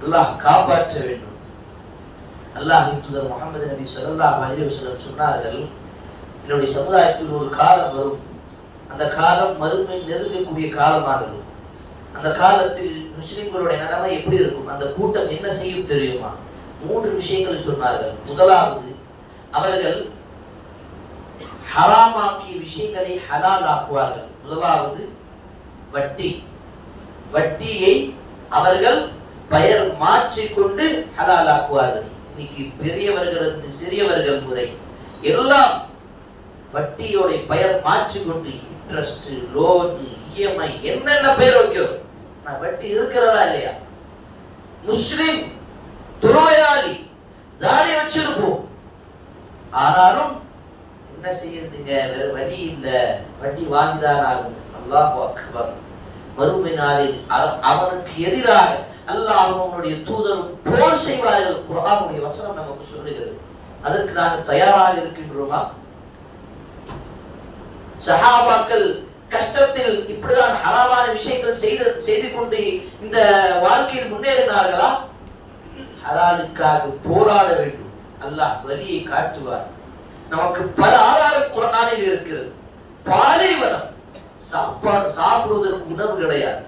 அல்லாஹ் காப்பாற்ற வேண்டும். அல்லாஹ்வின் தூதர் முஹம்மது நபி ஸல்லல்லாஹு அலைஹி வஸல்லம் சொன்னார்கள், என்னுடைய சமுதாயத்தில் ஒரு காலம் வரும், அந்த காலம் மறுமை நெருங்கக்கூடிய காலமாக இருக்கும். அந்த காலத்தில் முஸ்லிம்களுடைய நிலைமை எப்படி இருக்கும், அந்த கூட்டம் என்ன செய்யும் தெரியுமா? 3 விஷயங்கள் சொன்னார்கள். முதலாவது, அவர்கள் ஹராமாக்கிய விஷயங்களை ஹலால் ஆக்குவார்கள். முதலாவது வட்டி. வட்டியை அவர்கள் பெயர் மாற்றிக்கொண்டு ஹலால் ஆக்குவார்கள். இன்னைக்கு பெரியவர்கள் சிறியவர்கள் முறை எல்லாம் வட்டியோட பெயர் மாற்றிக்கொண்டு இன்ட்ரெஸ்ட், லோன், இஎம்ஐ என்னென்ன பெயர் வைக்கிறோம். நான் வட்டி இருக்கிறதா இல்லையா? முஸ்லிம் துரோயாளி தாடி வச்சிருப்போம், ஆனாலும் என்ன செய்யறதுங்க, வேற வழி இல்ல, வட்டி வாங்கிதான் ஆகும். அல்லாஹு அக்பர். மறுமை நாளில் அவனுக்கு எதிராக அல்லாஹ் அவனுடைய தூதரும் போர் செய்வார்கள். குர்ஆனுடைய வசனம் நமக்கு சொல்லுகிறது. அதற்கு நாங்கள் தயாராக இருக்கின்றோமா? சஹாபாக்கள் கஷ்டத்தில் இப்படிதான் ஹராமான விஷயங்கள் செய்து கொண்டு இந்த வாழ்க்கையில் முன்னேறினார்களா? ஹலாலுக்காக போராட வேண்டும். அல்லாஹ் வழியை காட்டுவார். நமக்கு பல ஆதாரம் குர்ஆனில் இருக்கிறது. பாலைவனம், சாப்பிடுவதற்கு உணவு கிடையாது,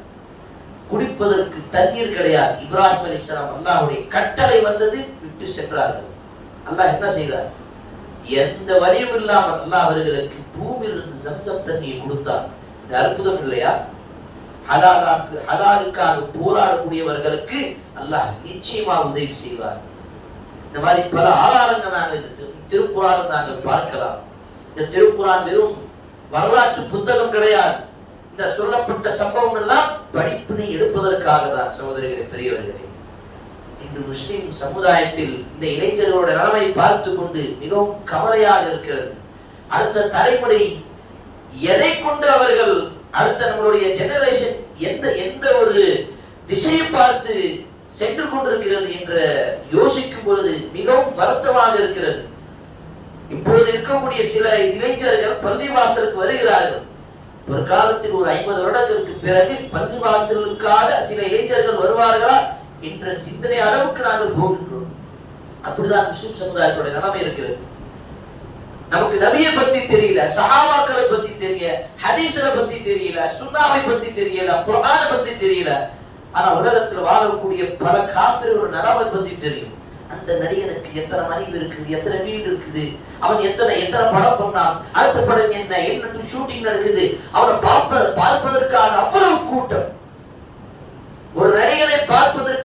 குடிப்பதற்கு தண்ணீர் கிடையாது. இப்ராஹிம் அலைஹிஸ்ஸலாம் அல்லாஹ்வுடைய கட்டளை வந்தது, விட்டு சென்றார்கள். அல்லாஹ் என்ன செய்தார்? எந்த வழியும் இல்லாமல் அல்லாஹ் அவர்களுக்கு பூமியிலிருந்து ஜம்சம் தண்ணியை கொடுத்தார். இது அற்புதம் இல்லையா? ஹலாலுக்காக போராடக்கூடியவர்களுக்கு அல்லாஹ் நிச்சயமாக உதவி செய்வார். இந்த மாதிரி பல ஆதாரங்கள் நாங்கள் திருக்குர்ஆன் நாங்கள் பார்க்கலாம். இந்த திருக்குர்ஆன் வெறும் வரலாற்று புத்தகம் கிடையாது. இந்த சொல்லப்பட்ட சம்பவம் எல்லாம் படிப்பினை எடுப்பதற்காக தான். சகோதரர்களே, பெரியவர்களே, இன்று முஸ்லிம் சமுதாயத்தில் இந்த இளைஞர்களோட நிலைமை பார்த்து கொண்டு மிகவும் கவலையாக இருக்கிறது. அடுத்த தலைமுறை எதை கொண்டு அவர்கள், அடுத்த நம்மளுடைய ஜெனரேஷன் எந்த ஒரு திசையை பார்த்து சென்று கொண்டிருக்கிறது என்று யோசிக்கும் பொழுது மிகவும் வருத்தமாக இருக்கிறது. இப்போது இருக்கக்கூடிய சில இளைஞர்கள் பள்ளிவாசலுக்கு வருகிறார்கள். ஒரு காலத்தில் ஒரு 50 வருடங்களுக்கு பிறகு பள்ளிவாசலுக்காக சில இளைஞர்கள் வருவார்களா என்ற சிந்தனை அளவுக்கு நாங்கள் போகின்றோம். அப்படிதான் முஸ்லிம் சமுதாயத்தோட நிலைமை இருக்கிறது. நமக்கு நபியை பத்தி தெரியல, சஹாபாக்களை பத்தி தெரியல, ஹதீஸை பத்தி தெரியல, சுன்னாவை பத்தி தெரியல, குர்ஆனை பத்தி தெரியல. ஆனா உலகத்தில் வாழக்கூடிய பல காஃபிரோட நிலைமை பத்தி தெரியும். அந்த நடிகனுக்கு எத்தனை மனைவி இருக்குது, எத்தனை வீடு இருக்குது, அவன் எத்தனை படம் பண்ணான், அடுத்த படம் என்ன ஷூட்டிங் நடக்குது, அவனை பார்ப்பதற்காக அவ்வளவு கூட்டம். ஒரு நடிகனை பார்ப்பதற்கு